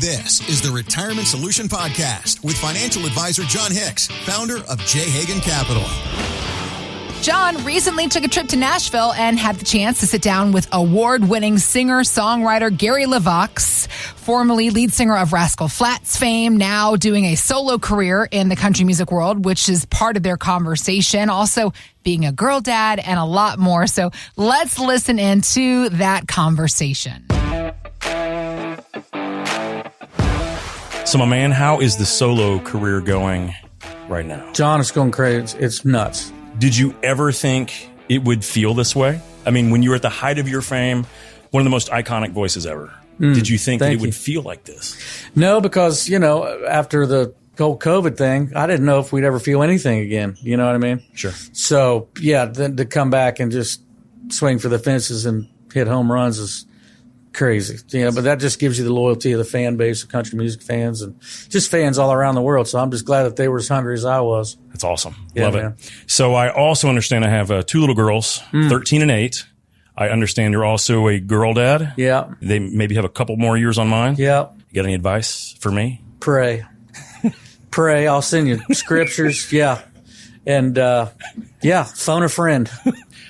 This is the Retirement Solution Podcast with financial advisor Jon Hicks, founder of J. Hagan Capital. Jon recently took a trip to Nashville and had the chance to sit down with award-winning singer-songwriter Gary LeVox, formerly lead singer of Rascal Flatts fame, now doing a solo career in the country music world, which is part of their conversation. Also being a girl dad and a lot more. So let's listen into that conversation. So, my man, how is the solo career going right now? Jon, it's going crazy. It's nuts. Did you ever think it would feel this way? I mean, when you were at the height of your fame, one of the most iconic voices ever, did you think that it would feel like this? No, because, after the whole COVID thing, I didn't know if we'd ever feel anything again. You know what I mean? Sure. So, yeah, then to come back and just swing for the fences and hit home runs is crazy. But that just gives you the loyalty of the fan base of country music fans and just fans all around the world. So I'm just glad that they were as hungry as I was. That's awesome. Yeah, Love man. it. So I also understand I have two little girls, 13 and 8. I understand you're also a girl dad. Yeah. They maybe have a couple more years on mine. Yeah. You got any advice for me? Pray. Pray. I'll send you scriptures. Yeah. And, phone a friend.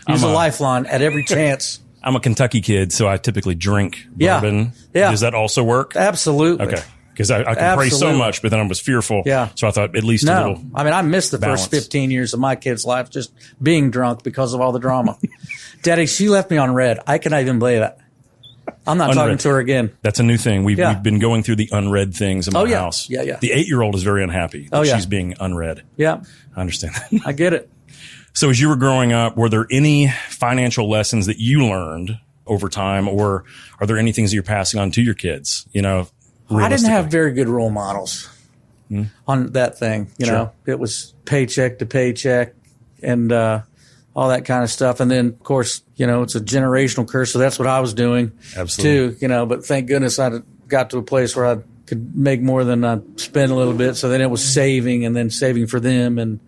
Use a lifeline at every chance. I'm a Kentucky kid, so I typically drink bourbon. Yeah. Does that also work? Absolutely. Okay. Because I can pray so much, but then I was fearful. Yeah. So I thought at least a little I missed the balance. first 15 years of my kid's life just being drunk because of all the drama. Daddy, she left me on red. I cannot even believe that. I'm not talking to her again. That's a new thing. We've been going through the unread things in my house. Yeah. The 8-year-old is very unhappy that she's being unread. Yeah. I understand that. I get it. So as you were growing up, were there any financial lessons that you learned over time, or are there any things that you're passing on to your kids? I didn't have very good role models on that thing. You know, it was paycheck to paycheck and all that kind of stuff. And then, of course, it's a generational curse. So that's what I was doing too. But thank goodness I got to a place where I could make more than I spend a little bit. So then it was saving and then saving for them and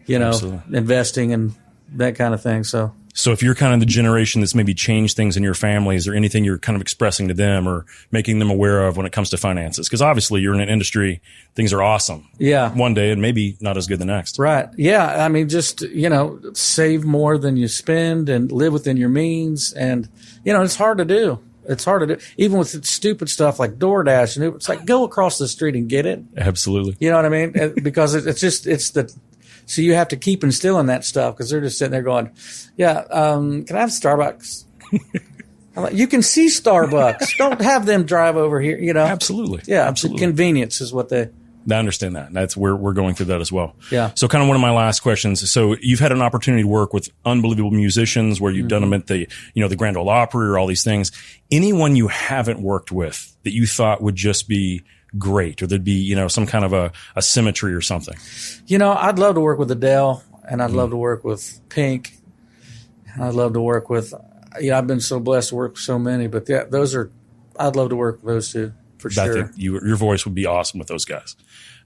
investing and that kind of thing. So if you're kind of the generation that's maybe changed things in your family, is there anything you're kind of expressing to them or making them aware of when it comes to finances? Because obviously you're in an industry, things are awesome. Yeah. One day and maybe not as good the next. Right. Yeah. I mean, just, save more than you spend and live within your means. And, it's hard to do. It's hard to do. Even with stupid stuff like DoorDash. And it's like, go across the street and get it. Absolutely. You know what I mean? Because so you have to keep instilling that stuff because they're just sitting there going, can I have Starbucks? I'm like, you can see Starbucks. Don't have them drive over here, Absolutely. Yeah, absolutely. Convenience is what they... I understand that. That's where we're going through that as well. Yeah. So kind of one of my last questions. So you've had an opportunity to work with unbelievable musicians where you've done them at the Grand Ole Opry or all these things. Anyone you haven't worked with that you thought would just be great, or there'd be, some kind of a symmetry or something? I'd love to work with Adele, and I'd love to work with Pink, and I'd love to work with, I've been so blessed to work with so many, but I'd love to work with those two for sure. I think your voice would be awesome with those guys.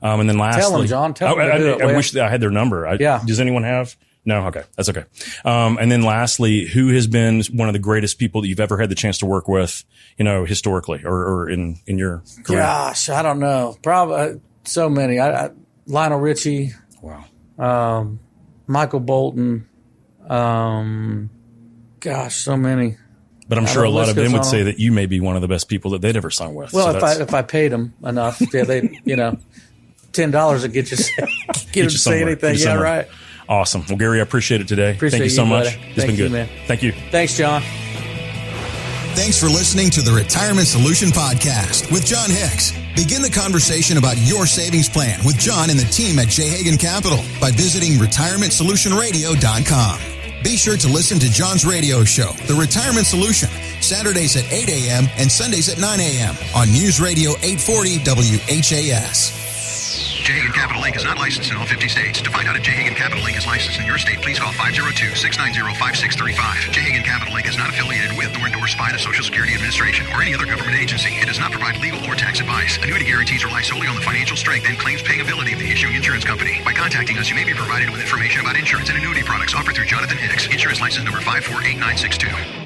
And then lastly, tell them, Jon. Tell them I wish that I had their number. Does anyone have? No? Okay. That's okay. And then lastly, who has been one of the greatest people that you've ever had the chance to work with, historically or in your career? Gosh, I don't know. Probably so many. Lionel Richie. Wow. Michael Bolton. Gosh, so many. But I'm sure a lot of them would say that you may be one of the best people that they'd ever sung with. Well, if I paid them enough, they, $10 would get you to say anything. Yeah, right. Awesome. Well, Gary, I appreciate it today. Appreciate Thank you so much. Buddy. It's been good. Man. Thank you. Thanks, Jon. Thanks for listening to the Retirement Solution Podcast with Jon Hicks. Begin the conversation about your savings plan with Jon and the team at J. Hagan Capital by visiting retirementsolutionradio.com. Be sure to listen to Jon's radio show, The Retirement Solution, Saturdays at 8 a.m. and Sundays at 9 a.m. on News Radio 840 WHAS. J. Hagan Capital Inc. is not licensed in all 50 states. To find out if J. Hagan Capital Inc. is licensed in your state, please call 502-690-5635. J. Hagan Capital Inc. is not affiliated with nor endorsed by the Social Security Administration or any other government agency. It does not provide legal or tax advice. Annuity guarantees rely solely on the financial strength and claims paying ability of the issuing insurance company. By contacting us, you may be provided with information about insurance and annuity products offered through Jonathan Hicks, insurance license number 548962.